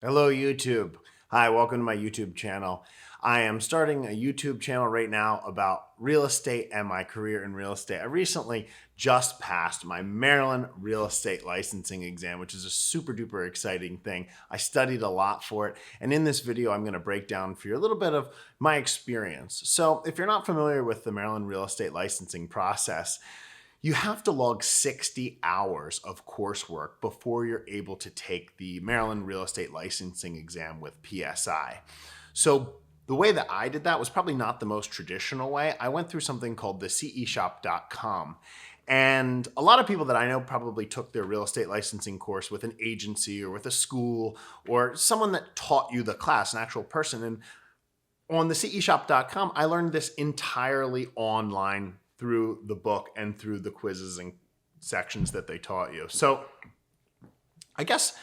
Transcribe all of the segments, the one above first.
Hello, YouTube. Hi, welcome to my YouTube channel. I am starting a YouTube channel right now about real estate and my career in real estate. I recently just passed my Maryland real estate licensing exam, which is a super duper exciting thing. I studied a lot for it. And in this video, I'm going to break down for you a little bit of my experience. So if you're not familiar with the Maryland real estate licensing process, you have to log 60 hours of coursework before you're able to take the Maryland real estate licensing exam with PSI. So the way that I did that was probably not the most traditional way. I went through something called the CEshopcom. And a lot of people that I know probably took their real estate licensing course with an agency or with a school or someone that taught you the class, an actual person. And on the CEshop.com, I learned this entirely online through the book and through the quizzes and sections that they taught you. So I guess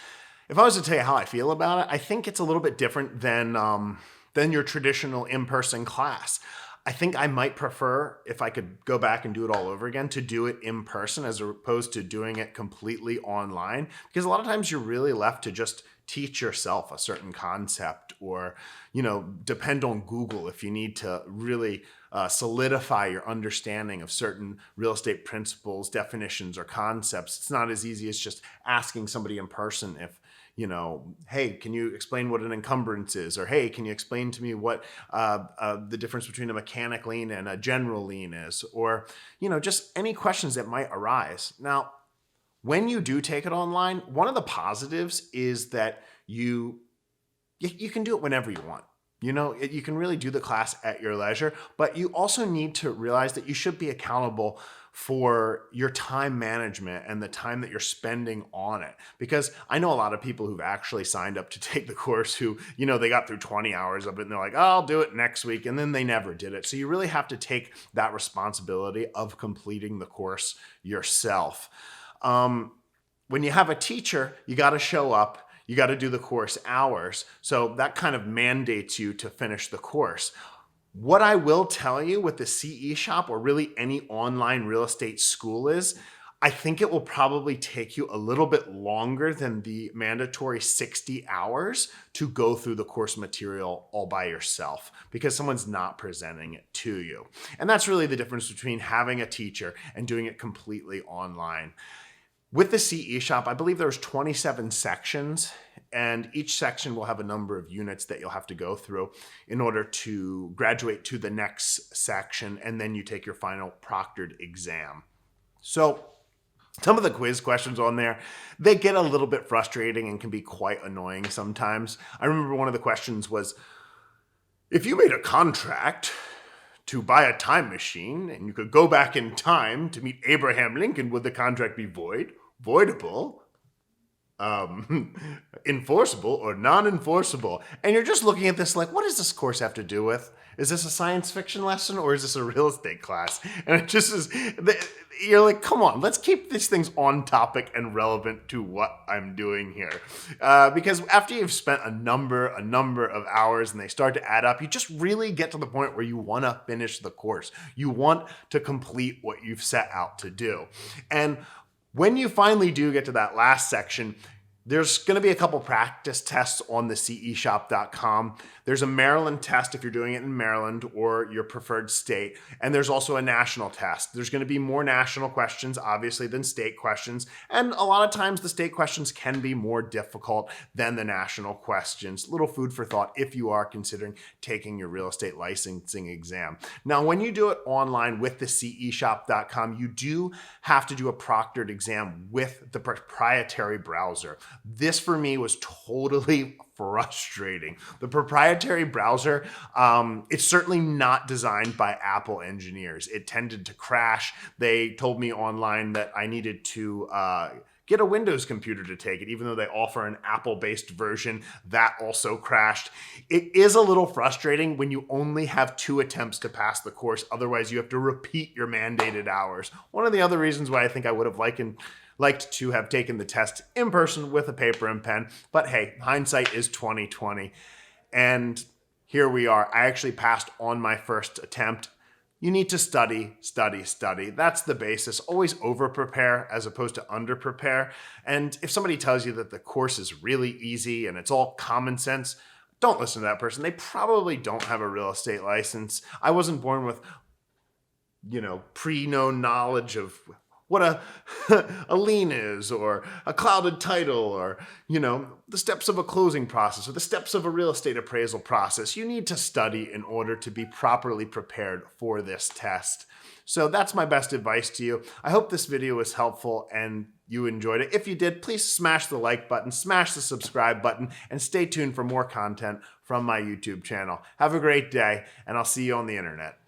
if I was to tell you how I feel about it, I think it's a little bit different than your traditional in-person class. I think I might prefer, if I could go back and do it all over again, to do it in person as opposed to doing it completely online. Because a lot of times you're really left to just teach yourself a certain concept or, depend on Google if you need to really solidify your understanding of certain real estate principles, definitions, or concepts. It's not as easy as just asking somebody in person if, hey, can you explain what an encumbrance is? Or, hey, can you explain to me what the difference between a mechanic lien and a general lien is? Or, just any questions that might arise. Now, when you do take it online, one of the positives is that you can do it whenever you want. You can really do the class at your leisure, but you also need to realize that you should be accountable for your time management and the time that you're spending on it. Because I know a lot of people who've actually signed up to take the course who, they got through 20 hours of it and they're like, oh, I'll do it next week. And then they never did it. So you really have to take that responsibility of completing the course yourself. When you have a teacher, you got to show up. You got to do the course hours. So that kind of mandates you to finish the course. What I will tell you with the CE Shop or really any online real estate school is, I think it will probably take you a little bit longer than the mandatory 60 hours to go through the course material all by yourself because someone's not presenting it to you. And that's really the difference between having a teacher and doing it completely online. With the CE Shop, I believe there's 27 sections, and each section will have a number of units that you'll have to go through in order to graduate to the next section, and then you take your final proctored exam. So some of the quiz questions on there, they get a little bit frustrating and can be quite annoying sometimes. I remember one of the questions was, if you made a contract to buy a time machine and you could go back in time to meet Abraham Lincoln, would the contract be void, voidable, enforceable, or non-enforceable? And you're just looking at this like, what does this course have to do with? Is this a science fiction lesson or is this a real estate class? And it just is, you're like, come on, let's keep these things on topic and relevant to what I'm doing here. Because after you've spent a number of hours and they start to add up, you just really get to the point where you want to finish the course. You want to complete what you've set out to do. And when you finally do get to that last section, there's going to be a couple practice tests on the CEshop.com. There's a Maryland test if you're doing it in Maryland or your preferred state. And there's also a national test. There's going to be more national questions, obviously, than state questions. And a lot of times the state questions can be more difficult than the national questions. Little food for thought if you are considering taking your real estate licensing exam. Now, when you do it online with the CEshop.com, you do have to do a proctored exam with the proprietary browser. This for me was totally frustrating. The proprietary browser, it's certainly not designed by Apple engineers. It tended to crash. They told me online that I needed to get a Windows computer to take it, even though they offer an Apple-based version. That also crashed. It is a little frustrating when you only have 2 attempts to pass the course. Otherwise, you have to repeat your mandated hours. One of the other reasons why I think I would have liked to have taken the test in person with a paper and pen. But hey, hindsight is 20/20. And here we are. I actually passed on my first attempt. You need to study, study, study. That's the basis. Always over-prepare as opposed to under-prepare. And if somebody tells you that the course is really easy and it's all common sense, don't listen to that person. They probably don't have a real estate license. I wasn't born with, pre-known knowledge of what a lien is, or a clouded title, or, the steps of a closing process, or the steps of a real estate appraisal process. You need to study in order to be properly prepared for this test. So that's my best advice to you. I hope this video was helpful and you enjoyed it. If you did, please smash the like button, smash the subscribe button, and stay tuned for more content from my YouTube channel. Have a great day, and I'll see you on the internet.